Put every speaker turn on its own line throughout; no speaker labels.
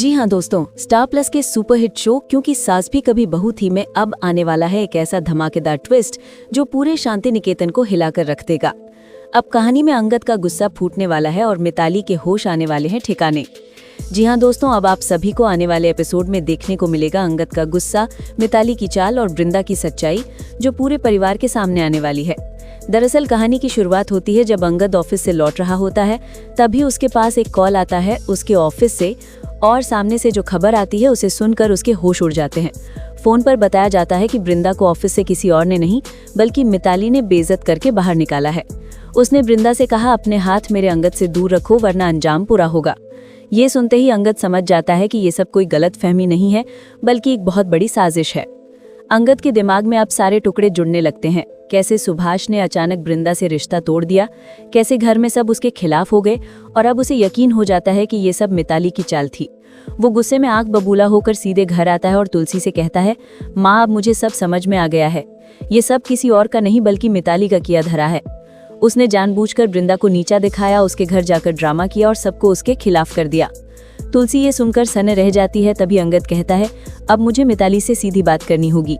जी हाँ दोस्तों, star plus के सुपरहिट शो क्योंकि सास भी कभी बहू थी में अब आने वाला है एक ऐसा धमाकेदार ट्विस्ट जो पूरे शांति निकेतन को हिलाकर रख देगा। अब कहानी में अंगद का गुस्सा फूटने वाला है और मिताली के होश आने वाले हैं ठिकाने। जी हाँ दोस्तों, अब आप सभी को आने वाले एपिसोड में देखने को मिलेगा अंगद का गुस्सा, मिताली की चाल और वृंदा की सच्चाई जो पूरे परिवार के सामने आने वाली है। दरअसल कहानी की शुरुआत होती है जब अंगद ऑफिस से लौट रहा होता है, तभी उसके पास एक कॉल आता है उसके ऑफिस से और सामने से जो खबर आती है उसे सुनकर उसके होश उड़ जाते हैं। फोन पर बताया जाता है कि वृंदा को ऑफिस से किसी और ने नहीं बल्कि मिताली ने बेइज्जत करके बाहर निकाला है। उसने वृंदा से कहा, अपने हाथ मेरे अंगद से दूर रखो वरना अंजाम पूरा होगा। ये सुनते ही अंगद समझ जाता है कि ये सब कोई गलत फहमी नहीं है बल्कि एक बहुत बड़ी साजिश है। अंगद के दिमाग में अब सारे टुकड़े जुड़ने लगते हैं। कैसे सुभाष ने अचानक वृंदा से रिश्ता तोड़ दिया, कैसे घर में सब उसके खिलाफ हो गए और अब उसे यकीन हो जाता है कि ये सब मिताली की चाल थी। वो गुस्से में आंख बबूला होकर सीधे घर आता है और तुलसी से कहता है, माँ अब मुझे सब समझ में आ गया है, ये सब किसी और का नहीं बल्कि मिताली का किया धरा है। उसने जानबूझकर वृंदा को नीचा दिखाया, उसके घर जाकर ड्रामा किया और सबको उसके खिलाफ कर दिया। तुलसी ये सुनकर सन्न रह जाती है। तभी अंगद कहता है, अब मुझे मिताली से सीधी बात करनी होगी।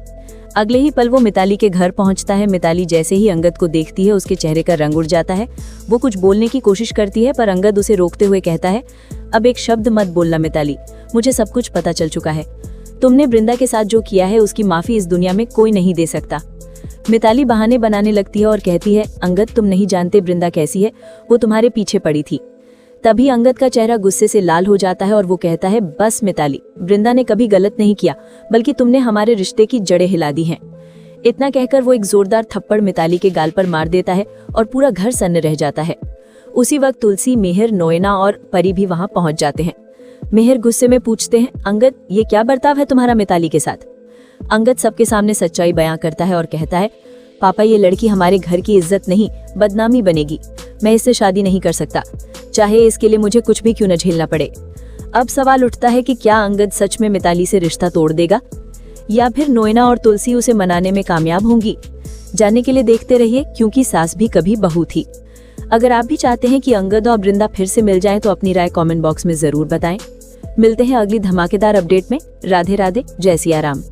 अगले ही पल वो मिताली के घर पहुंचता है। मिताली जैसे ही अंगद को देखती है उसके चेहरे का रंग उड़ जाता है। वो कुछ बोलने की कोशिश करती है पर अंगद उसे रोकते हुए कहता है, अब एक शब्द मत बोलना मिताली, मुझे सब कुछ पता चल चुका है। तुमने वृंदा के साथ जो किया है उसकी माफी इस दुनिया में कोई नहीं दे सकता। मिताली बहाने बनाने लगती है और कहती है, अंगद तुम नहीं जानते वृंदा कैसी है, वो तुम्हारे पीछे पड़ी थी। तभी अंगद का चेहरा गुस्से से लाल हो जाता है और वो कहता है, बस मिताली, वृंदा ने कभी गलत नहीं किया बल्कि तुमने हमारे रिश्ते की जड़ें हिला दी हैं। इतना कहकर वो एक जोरदार थप्पड़ मिताली के गाल पर मार देता है और पूरा घर सन्न रह जाता है। उसी वक्त तुलसी, मेहर, नोएना और परी भी वहां पहुंच जाते हैं। मेहर गुस्से में पूछते हैं, अंगद ये क्या बर्ताव है तुम्हारा मिताली के साथ। अंगद सबके सामने सच्चाई बयां करता है और कहता है, पापा ये लड़की हमारे घर की इज्जत नहीं बदनामी बनेगी, मैं इससे शादी नहीं कर सकता, चाहे इसके लिए मुझे कुछ भी क्यों न झेलना पड़े। अब सवाल उठता है कि क्या अंगद सच में मिताली से रिश्ता तोड़ देगा या फिर नोएना और तुलसी उसे मनाने में कामयाब होंगी। जानने के लिए देखते रहिए क्योंकि सास भी कभी बहू थी। अगर आप भी चाहते हैं कि अंगद और वृंदा फिर से मिल जाएं तो अपनी राय कमेंट बॉक्स में जरूर बताएं। मिलते हैं अगली धमाकेदार अपडेट में। राधे राधे, जय सिया राम।